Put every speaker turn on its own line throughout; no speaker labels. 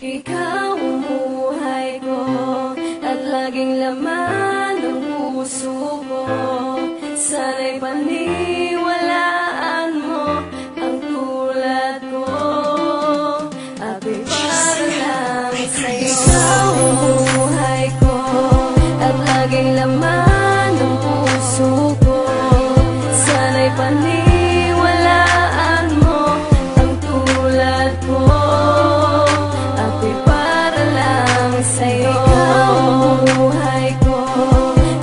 Ikaw ang buhay ko at laging laman ng puso ko. Sana'y paniwalaan mo ang tulad ko. Ako'y para lang sa'yo. Ikaw ang buhay ko at laging laman ng puso ko. Sana'y paniwalaan mo ang tulad ko. Ako'y para lang sa'yo. Ikaw ang buhay ko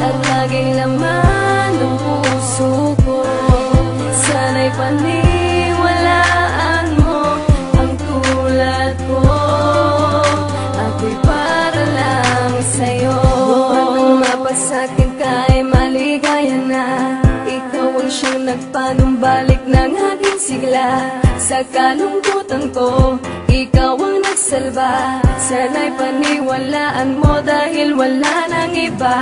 at laging laman ng puso ko. Sana'y paniwalaan mo ang tulad ko. Ako'y para lang sa'yo. Buwan ng mapasakin ka ay maligaya na. Ikaw ang siyang nagpanumbalik ng aking sigla. Sa kalungkutan ko, ikaw ang nagsalba. Sana'y paniwalaan mo dahil wala nang iba.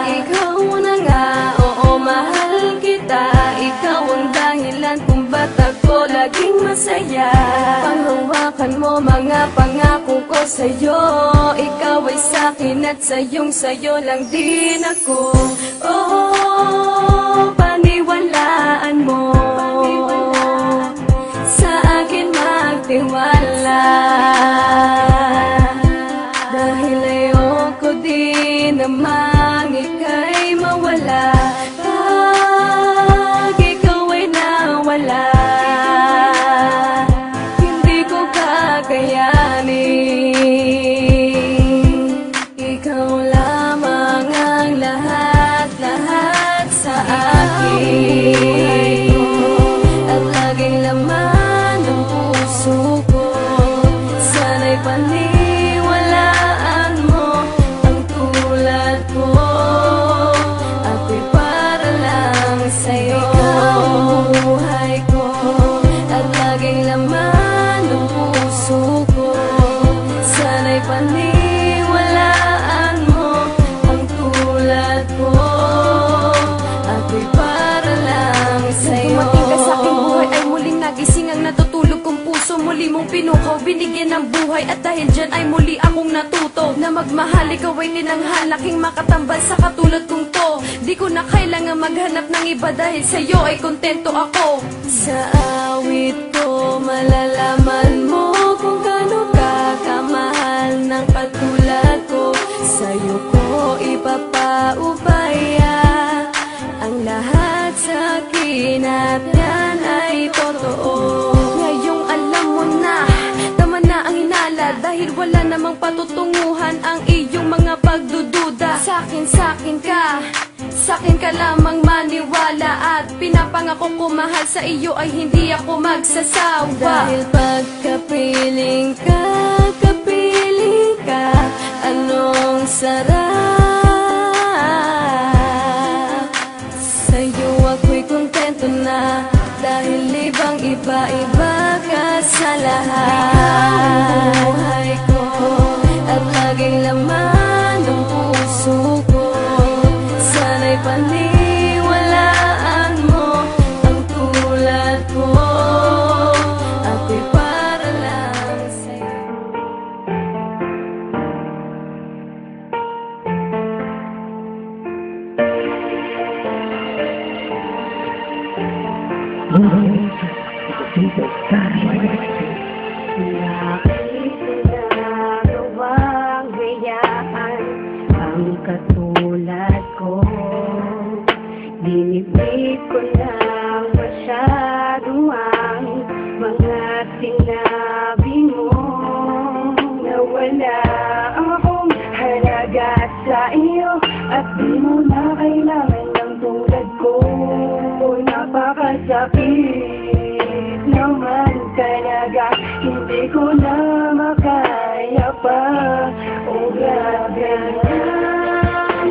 Ikaw na nga, oo mahal kita. Ikaw ang dahilan kung ba't ako laging masaya. Panghawakan mo mga pangako ko sa'yo. Ikaw ay sa'kin at sa'yo lang din ako. Oh, paniwalaan mo. Sa akin magtiwala. Dahil ayoko din namang ika'y mawala. Pag ikaw ay nawala, hindi ko kakayanin. Ikaw lamang ang lahat sa akin. At laging laman ng puso ko. Sana'y paniwalaan mo ang tulad ko. Ako'y para lang sa'yo. Ikaw ang buhay ko at laging laman ng puso ko. Sana'y paniwalaan mo ang tulad ko. Ako'y para lang sa'yo.
Dumating ka sa aking buhay ay muling nagising ang natutulog kong puso. Muli mong pinukaw, binigyan ng buhay. At dahil dyan ay muli akong natuto na magmahal. Ikaw ay ninanghal, aking makatambal sa katulad kong to. Di ko na kailangan maghanap ng iba dahil sa'yo ay kontento ako.
Sa awit ko malalaman mo kung gaano ka kamahal ng katulad ko. Sa'yo ko ipapaubaya ang lahat sa akin at yan ay totoo.
Ngayong alam mo na, tama na ang inala. Dahil wala namang patutunguhan ang iyong mga pagdududa. Sa'kin ka, sa'kin ka lamang maniwala. At pinapangako ko mahal sa iyo ay hindi ako magsasawa.
Dahil pagkapiling ka, anong sarap. Sa'yo ako'y kontento na. Dahil ibang iba-iba ka sa lahat. Buhay ko at laging laman ng puso ko. Sana'y paniwalaan mo ang tulad ko. Ako'y para lang sa'yo.
Ginagawang gayaan ang katulad ko. Dinibig ko lang masyado ang mga sinabi mo. Nawala akong halaga sa iyo at di mo na kailangan ng tulad ko. Napakasakit naman talaga, hindi ko na makaya pa. O grabe ang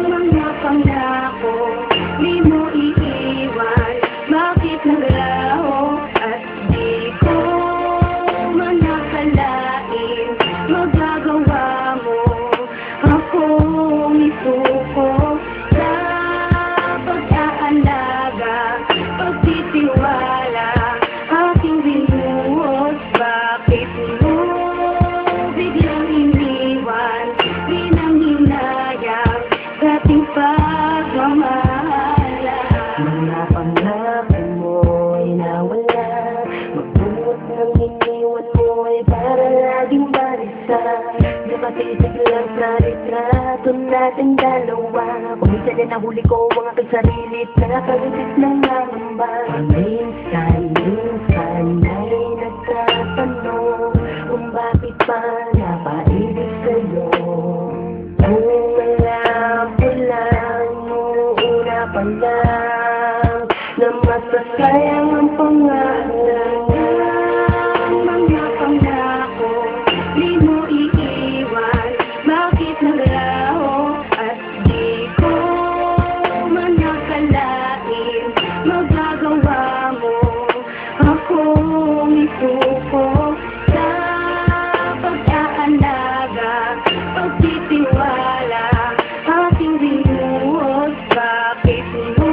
mga pangako, di mo iiwan. Bakit naglaho at di ko man nakalain magagawa mo akong isuko sa pag-aalaga, pagtitiwala, aking binuhos. Bakit mo bigla ka, nakatisig lang sa litrato natin dalawa. Kuminsan na nahuli ko ang aking sarili, nakakagisip ng nangamba. Minsan ay nagtatanong kung bakit pa napaibig sa'yo. Kung alam ko lang noong una pa lang na masasayang ang pangalan. Mga pangako, di mo iiwan, bakit naglaho at di ko man nakalain magagawa mo akong isuko sa pag-aalaga, pagtitiwala, aking binuhos. Bakit mo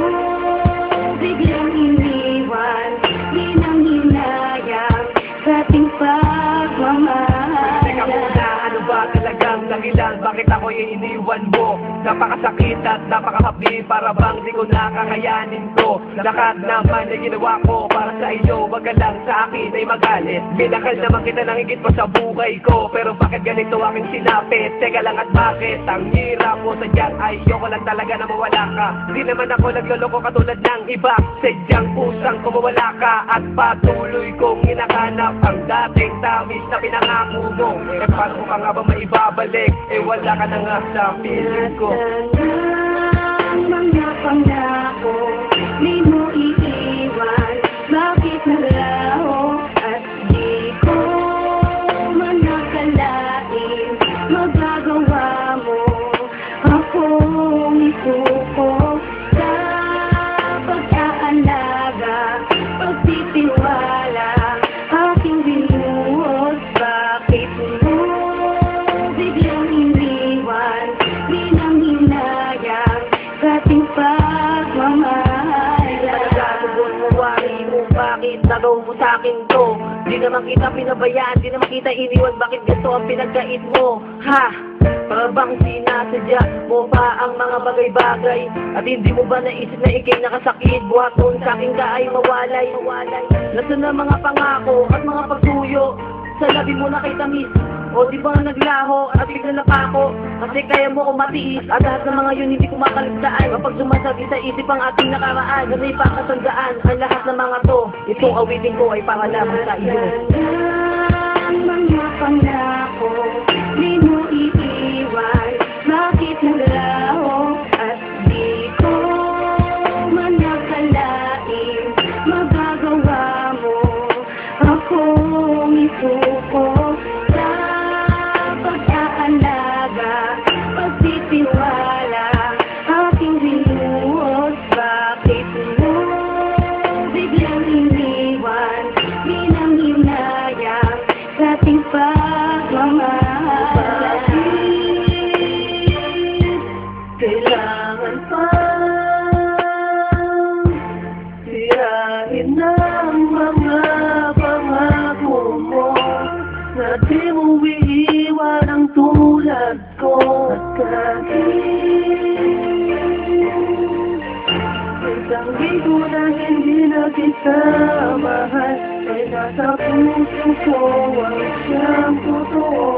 biglang iniwan, di nang hinayang sa ating pagmamahal?
Teka muna, ano ba talagang dahilan? Bakit ako iniwan mo? Napakasakit at napakahapi, para bang di ko nakakayanin to. Lahat naman ay ginawa ko para sa iyo, wag ka lang sa akin ay magalit. Minakal naman kita nang higit pa sa buhay ko, pero bakit ganito aking sinapit? Teka lang, at bakit? Ang hirap mo sadyang ayoko lang talaga na mawala ka. Di naman ako nagloloko katulad ng iba, sadyang pusang kumawala ka, at patuloy kong hinahanap ang dating tamis na pinangako mo. Eh paano ko ka nga ba maibabalik? Eh wala ka na nga sa piling ko.
Mga pangako, di mo iiwan, bakit naglaho at di ko man nakalain magagawa mo akong isuko sa pag-aalaga, pagtitiwala, aking binuhos. Bakit mo biglang iniwan, di nang hinayang sa ating pagmamahal?
Nagkakabot mo, wari mo, bakit nagaw mo sa'kin to? Di naman kita pinabayaan, di naman kita iniwan, bakit gusto ang pinagkait mo? Ha? Para bang sinasadya mo pa ang mga bagay-bagay, at hindi mo ba naisip na ikay nakasakit? Buhat noon sa'kin ka ay mawalay. Nasaan na mga pangako at mga pagsuyo? Sa labi mo na kay tamis, o di ba naglaho at bigla napako? Kasi kaya mo ko matiis, at lahat ng mga yun hindi ko makaligtaan. Kapag sumasabi sa isip ang ating nakaraan, ganay pakasandaan ang lahat ng mga to. Itong awitin ko ay para lamang sa iyo.
Mga pangako, di mo iiwan, bakit naglaho at di ko man nakalain magagawa mo akong isuko sa pag-aalaga, pagtitiwala, aking binuhos. Bakit mo biglang iniwan, di nang hinayang sa ating pagmamahal? Kailangan pa sirahin ang mga pangako mo, na di mo iiwan ang tulad ko. At kahit isang linggo na hindi na kita mahal, ay nasa puso ko ang siyang totoo.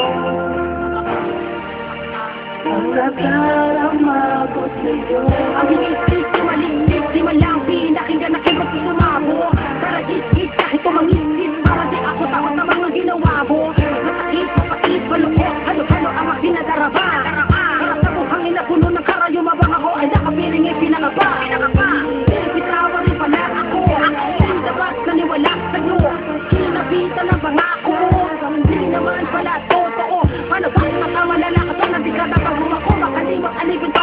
Ang nadarama ko sa'yo,
Ang inisip ko maligid, di malang pinakinggan na kibot sumabo. Para iskit kahit tumangisip, para di ako takot sa mga ginawa mo. Masakit, mapakit, malukot, halo-halo ang mga dinadaraba. Para sa buhangin na puno ng karayo, mabang ako ay nakapiling ay pinangaba. Bitawa rin pala ako, ang dapat naniwala sa'yo. Kinabitan ng pangako, hindi naman pala totoo. Paano ba makamala ka to na di ka napagumako, makalimot alipin pa